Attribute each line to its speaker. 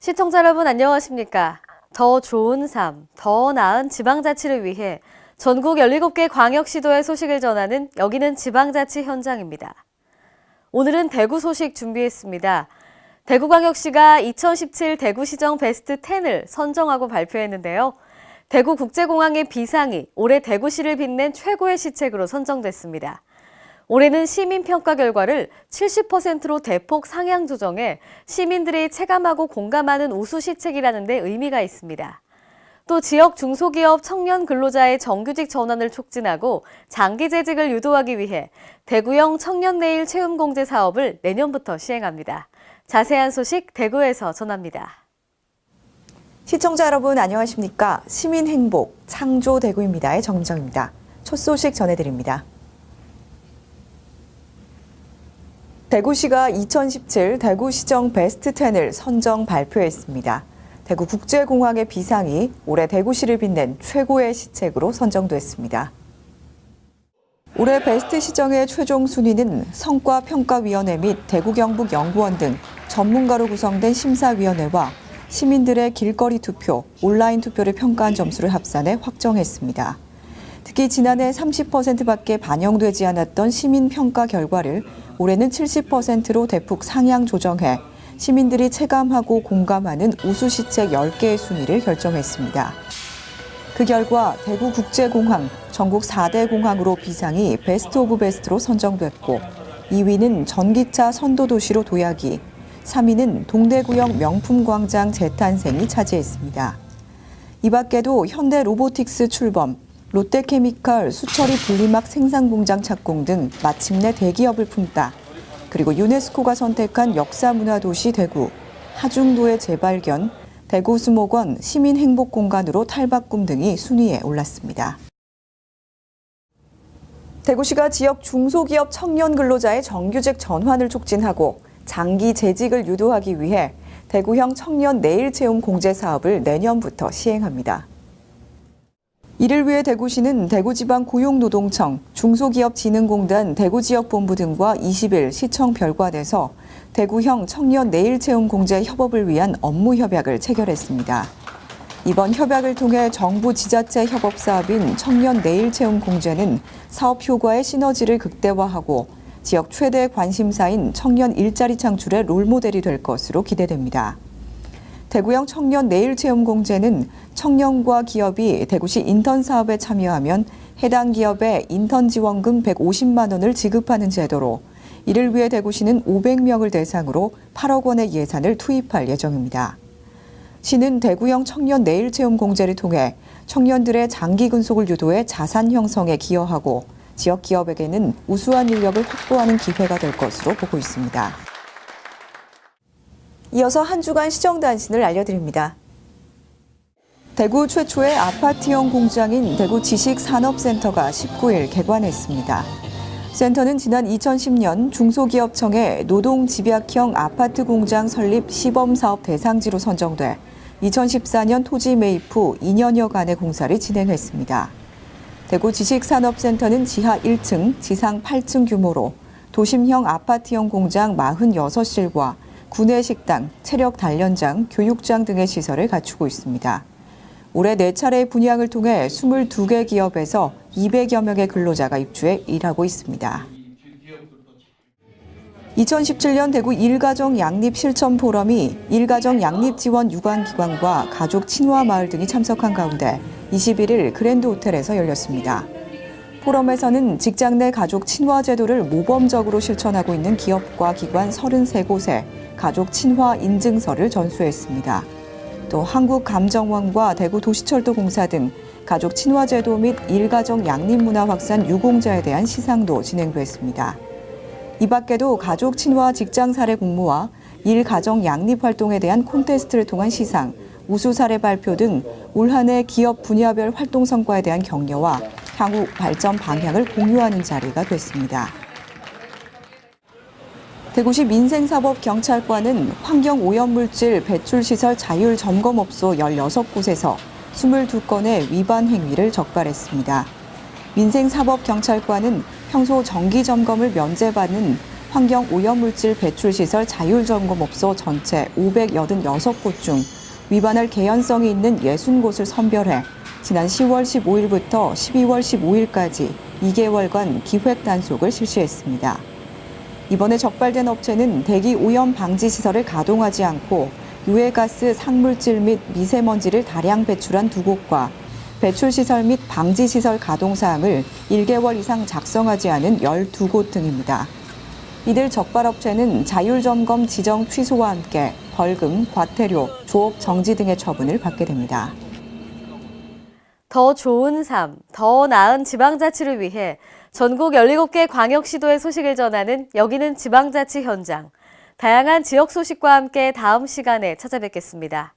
Speaker 1: 시청자 여러분 안녕하십니까? 더 좋은 삶, 더 나은 지방자치를 위해 전국 17개 광역시도의 소식을 전하는 여기는 지방자치 현장입니다. 오늘은 대구 소식 준비했습니다. 대구광역시가 2017 대구시정 베스트 10을 선정하고 발표했는데요. 대구국제공항의 비상이 올해 대구시를 빛낸 최고의 시책으로 선정됐습니다. 올해는 시민평가 결과를 70%로 대폭 상향 조정해 시민들이 체감하고 공감하는 우수 시책이라는 데 의미가 있습니다. 또 지역 중소기업 청년 근로자의 정규직 전환을 촉진하고 장기 재직을 유도하기 위해 대구형 청년 내일 채움 공제 사업을 내년부터 시행합니다. 자세한 소식 대구에서 전합니다.
Speaker 2: 시청자 여러분 안녕하십니까? 시민 행복 창조 대구입니다의 정정입니다. 첫 소식 전해드립니다. 대구시가 2017 대구시정 베스트 10을 선정 발표했습니다. 대구국제공항의 비상이 올해 대구시를 빛낸 최고의 시책으로 선정됐습니다. 올해 베스트 시정의 최종 순위는 성과평가위원회 및 대구경북연구원 등 전문가로 구성된 심사위원회와 시민들의 길거리 투표, 온라인 투표를 평가한 점수를 합산해 확정했습니다. 특히 지난해 30%밖에 반영되지 않았던 시민평가 결과를 올해는 70%로 대폭 상향 조정해 시민들이 체감하고 공감하는 우수시책 10개의 순위를 결정했습니다. 그 결과 대구국제공항, 전국 4대 공항으로 비상이 베스트 오브 베스트로 선정됐고 2위는 전기차 선도도시로 도약이, 3위는 동대구역 명품광장 재탄생이 차지했습니다. 이 밖에도 현대로보틱스 출범, 롯데케미칼 수처리 분리막 생산공장 착공 등 마침내 대기업을 품다. 그리고 유네스코가 선택한 역사문화도시 대구, 하중도의 재발견, 대구수목원 시민행복공간으로 탈바꿈 등이 순위에 올랐습니다. 대구시가 지역 중소기업 청년 근로자의 정규직 전환을 촉진하고 장기 재직을 유도하기 위해 대구형 청년 내일 채움 공제 사업을 내년부터 시행합니다. 이를 위해 대구시는 대구지방고용노동청, 중소기업진흥공단 대구지역본부 등과 20일 시청 별관에서 대구형 청년 내일 채움 공제 협업을 위한 업무 협약을 체결했습니다. 이번 협약을 통해 정부 지자체 협업 사업인 청년 내일 채움 공제는 사업 효과의 시너지를 극대화하고 지역 최대 관심사인 청년 일자리 창출의 롤모델이 될 것으로 기대됩니다. 대구형 청년 내일 채움 공제는 청년과 기업이 대구시 인턴 사업에 참여하면 해당 기업에 인턴 지원금 150만 원을 지급하는 제도로 이를 위해 대구시는 500명을 대상으로 8억 원의 예산을 투입할 예정입니다. 시는 대구형 청년 내일 채움 공제를 통해 청년들의 장기 근속을 유도해 자산 형성에 기여하고 지역 기업에게는 우수한 인력을 확보하는 기회가 될 것으로 보고 있습니다. 이어서 한 주간 시정 단신을 알려드립니다. 대구 최초의 아파트형 공장인 대구 지식산업센터가 19일 개관했습니다. 센터는 지난 2010년 중소기업청의 노동집약형 아파트 공장 설립 시범사업 대상지로 선정돼 2014년 토지 매입 후 2년여간의 공사를 진행했습니다. 대구 지식산업센터는 지하 1층, 지상 8층 규모로 도심형 아파트형 공장 46실과 구내 식당, 체력 단련장, 교육장 등의 시설을 갖추고 있습니다. 올해 4차례 분양을 통해 22개 기업에서 200여 명의 근로자가 입주해 일하고 있습니다. 2017년 대구 일가정 양립 실천 포럼이 일가정 양립 지원 유관기관과 가족 친화 마을 등이 참석한 가운데 21일 그랜드 호텔에서 열렸습니다. 포럼에서는 직장 내 가족 친화 제도를 모범적으로 실천하고 있는 기업과 기관 33곳에 가족 친화 인증서를 전수했습니다. 또 한국감정원과 대구도시철도공사 등 가족 친화 제도 및 일가정 양립문화 확산 유공자에 대한 시상도 진행됐습니다. 이 밖에도 가족 친화 직장 사례 공모와 일가정 양립 활동에 대한 콘테스트를 통한 시상, 우수 사례 발표 등 올 한 해 기업 분야별 활동 성과에 대한 격려와 향후 발전 방향을 공유하는 자리가 됐습니다. 대구시 민생사법경찰관은 환경오염물질 배출시설 자율 점검업소 16곳에서 22건의 위반 행위를 적발했습니다. 민생사법경찰관은 평소 정기점검을 면제받는 환경오염물질 배출시설 자율점검업소 전체 586곳 중 위반할 개연성이 있는 60곳을 선별해 지난 10월 15일부터 12월 15일까지 2개월간 기획 단속을 실시했습니다. 이번에 적발된 업체는 대기 오염 방지 시설을 가동하지 않고 유해가스, 상물질 및 미세먼지를 다량 배출한 2곳과 배출시설 및 방지시설 가동사항을 1개월 이상 작성하지 않은 12곳 등입니다. 이들 적발업체는 자율점검 지정 취소와 함께 벌금, 과태료, 조업 정지 등의 처분을 받게 됩니다.
Speaker 1: 더 좋은 삶, 더 나은 지방자치를 위해 전국 17개 광역시도의 소식을 전하는 여기는 지방자치 현장. 다양한 지역 소식과 함께 다음 시간에 찾아뵙겠습니다.